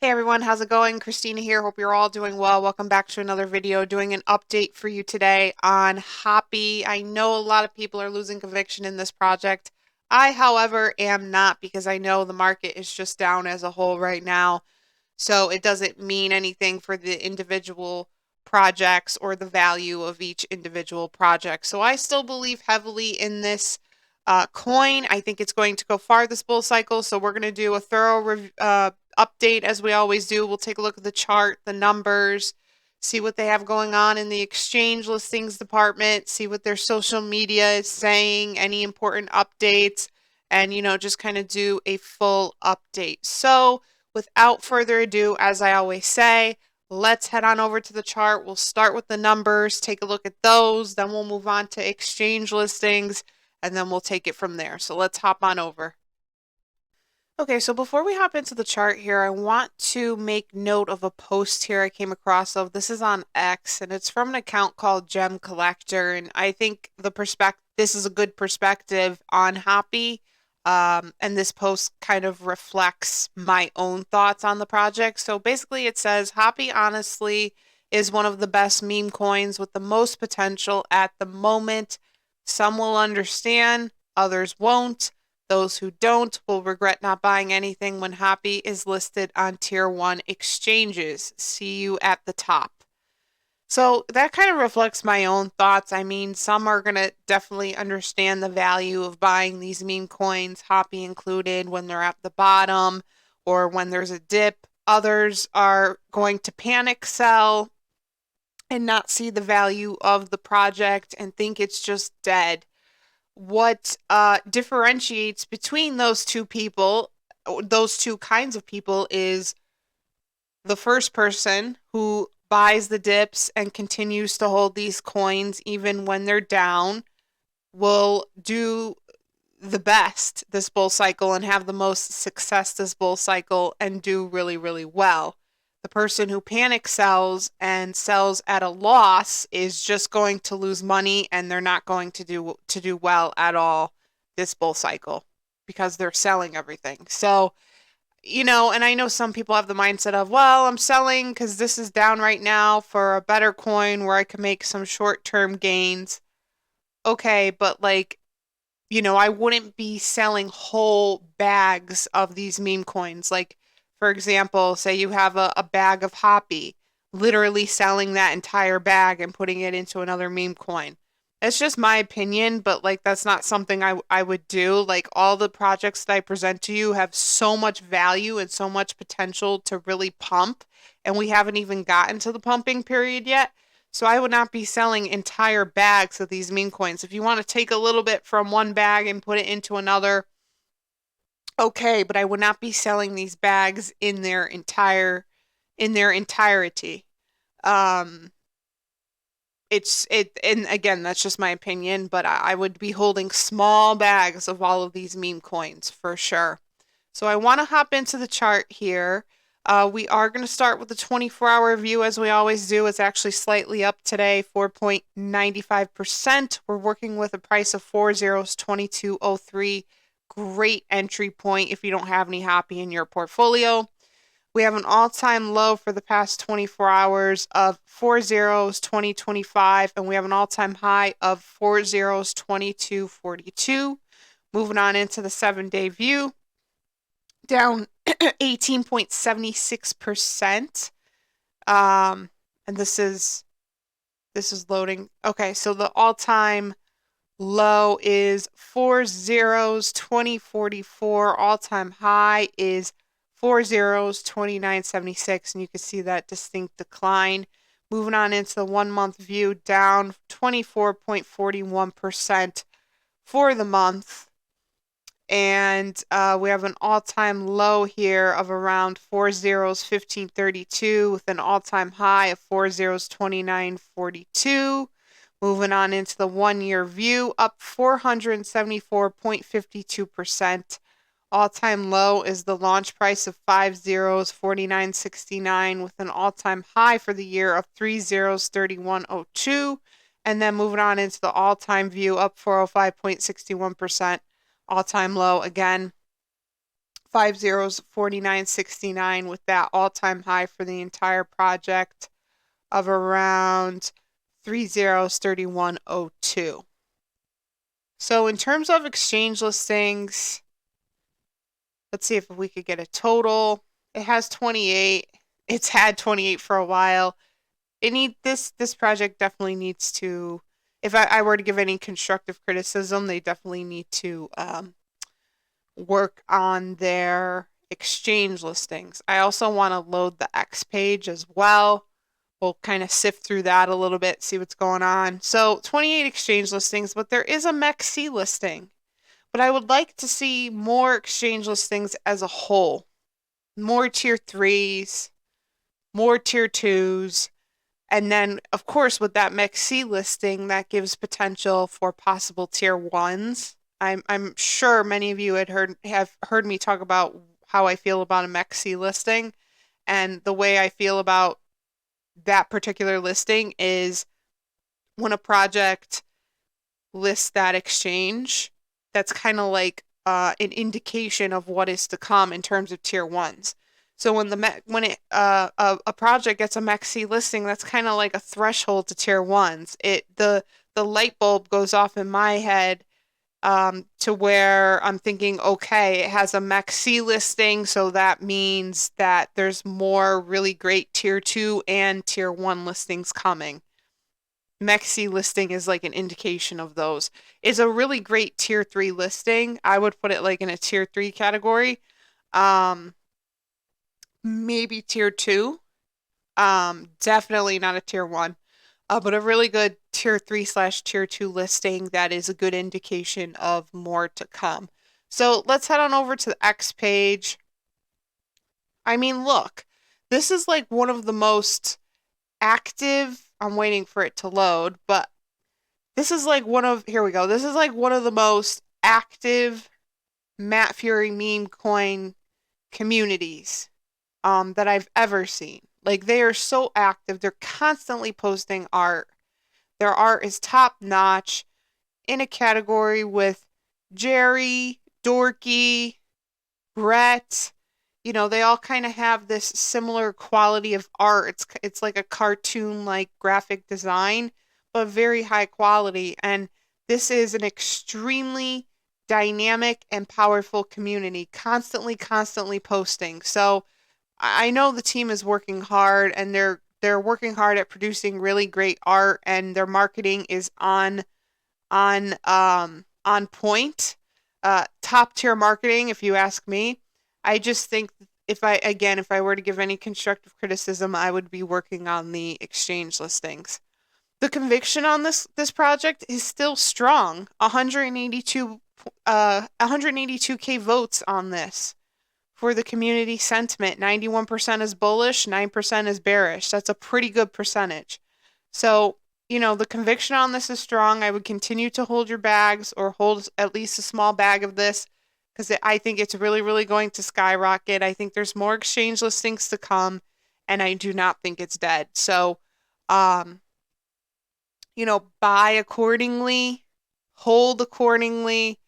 Hey everyone, how's it going? Christina here. Hope you're all doing well. Welcome back to another video doing an update for you today on HOPPY. I know a lot of people are losing conviction in this project. I, however, am not because I know the market is just down as a whole right now. So it doesn't mean anything for the individual projects or the value of each individual project. So I still believe heavily in this coin. I think it's going to go far this bull cycle. So we're going to do a thorough update as we always do. We'll take a look at the chart, the numbers, see what they have going on in the exchange listings department, see what their social media is saying, any important updates, and just kind of do a full update. So without further ado, as I always say, let's head on over to the chart. We'll start with the numbers, take a look at those, then we'll move on to exchange listings, and then we'll take it from there. So let's hop on over. Okay, so before we hop into the chart here, I want to make note of a post here I came across of. This is on X, and it's from an account called Gem Collector, and I think this is a good perspective on HOPPY. And this post kind of reflects my own thoughts on the project. So basically, it says HOPPY honestly is one of the best meme coins with the most potential at the moment. Some will understand, others won't. Those who don't will regret not buying anything when HOPPY is listed on Tier 1 exchanges. See you at the top. So that kind of reflects my own thoughts. I mean, some are going to definitely understand the value of buying these meme coins, HOPPY included, when they're at the bottom or when there's a dip. Others are going to panic sell and not see the value of the project and think it's just dead. What differentiates between those two kinds of people, is the first person who buys the dips and continues to hold these coins even when they're down will do the best this bull cycle and have the most success this bull cycle and do really, really well. The person who panic sells and sells at a loss is just going to lose money and they're not going to do well at all this bull cycle because they're selling everything. So, and I know some people have the mindset of, well, I'm selling because this is down right now for a better coin where I can make some short-term gains. Okay, but I wouldn't be selling whole bags of these meme coins. Like, for example, say you have a bag of HOPPY, literally selling that entire bag and putting it into another meme coin. It's just my opinion, but that's not something I would do. Like, all the projects that I present to you have so much value and so much potential to really pump, and we haven't even gotten to the pumping period yet. So I would not be selling entire bags of these meme coins. If you want to take a little bit from one bag and put it into another, okay, but I would not be selling these bags in their entirety. Um, and again, that's just my opinion, but I would be holding small bags of all of these meme coins for sure. So I want to hop into the chart here. We are going to start with the 24-hour view as we always do. It's actually slightly up today, 4.95%. We're working with a price of 4 zeros 2203. Great entry point if you don't have any HOPPY in your portfolio. We have an all-time low for the past 24 hours of 4 zeros 2025, and we have an all-time high of 4 zeros 2242. Moving on into the 7-day view, down 18.76%. And this is loading. Okay, so the all-time low is 4 zeros 2044. All-time high is 4 zeros 2976, and you can see that distinct decline. Moving on into the 1-month view, down 24.41% for the month. And we have an all-time low here of around 4 zeros 1532 with an all-time high of 4 zeros 2942. Moving on into the 1-year view, up 474.52%. All-time low is the launch price of 5 zeros 4969 with an all-time high for the year of 3 zeros 3102. And then moving on into the all-time view, up 405.61%. All-time low again 5 zeros, 49.69, with that all-time high for the entire project of around 3 zeros, 31.02. So in terms of exchange listings, let's see if we could get a total. It has 28. It's had 28 for a while. This project definitely needs to, if I were to give any constructive criticism, they definitely need to work on their exchange listings. I also want to load the X page as well. We'll kind of sift through that a little bit, see what's going on. So 28 exchange listings, but there is a MEC-C listing. But I would like to see more exchange listings as a whole. More tier 3s, more tier 2s, and then, of course, with that MEC-C listing, that gives potential for possible tier 1s. I'm sure many of you have heard me talk about how I feel about a MEC-C listing, and the way I feel about that particular listing is when a project lists that exchange, that's kind of like an indication of what is to come in terms of tier 1s. So when a project gets a MEC-C listing, that's kind of like a threshold to tier 1s. The light bulb goes off in my head to where I'm thinking, okay, it has a MEC-C listing, so that means that there's more really great tier 2 and tier 1 listings coming. MEC-C listing is like an indication of those. It's a really great tier 3 listing. I would put it like in a tier 3 category. Maybe tier 2. Definitely not a tier 1. But a really good tier 3/tier 2 listing that is a good indication of more to come. So let's head on over to the X page. I mean, look, this is like one of the most active. I'm waiting for it to load, but this is like here we go. This is like one of the most active Matt Fury meme coin communities that I've ever seen. Like, they are so active. They're constantly posting art. Their art is top notch, in a category with Jerry, Dorky, Brett. You know, they all kind of have this similar quality of art. It's like a cartoon like graphic design, but very high quality. And this is an extremely dynamic and powerful community, constantly posting. So I know the team is working hard, and they're working hard at producing really great art, and their marketing is on point. Top tier marketing, if you ask me. I just think if I were to give any constructive criticism, I would be working on the exchange listings. The conviction on this project is still strong. 182K votes on this for the community sentiment. 91% is bullish, 9% is bearish. That's a pretty good percentage. So, you know, the conviction on this is strong. I would continue to hold your bags, or hold at least a small bag of this, because I think it's really going to skyrocket. I think there's more exchange listings to come, and I do not think it's dead. So, you know, buy accordingly, hold accordingly,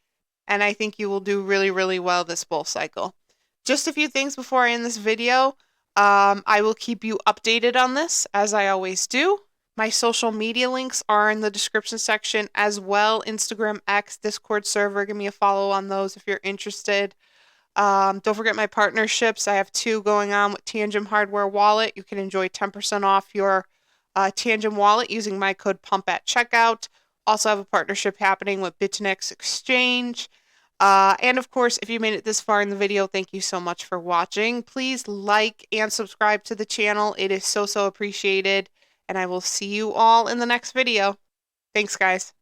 and I think you will do really well this bull cycle. Just a few things before I end this video. I will keep you updated on this, as I always do. My social media links are in the description section as well. Instagram, X, Discord server. Give me a follow on those if you're interested. Don't forget my partnerships. I have 2 going on with Tangent Hardware Wallet. You can enjoy 10% off your Tangent wallet using my code PUMP at checkout. Also have a partnership happening with BITUNIX Exchange. And of course, if you made it this far in the video, thank you so much for watching. Please like and subscribe to the channel. It is so appreciated. And I will see you all in the next video. Thanks, guys.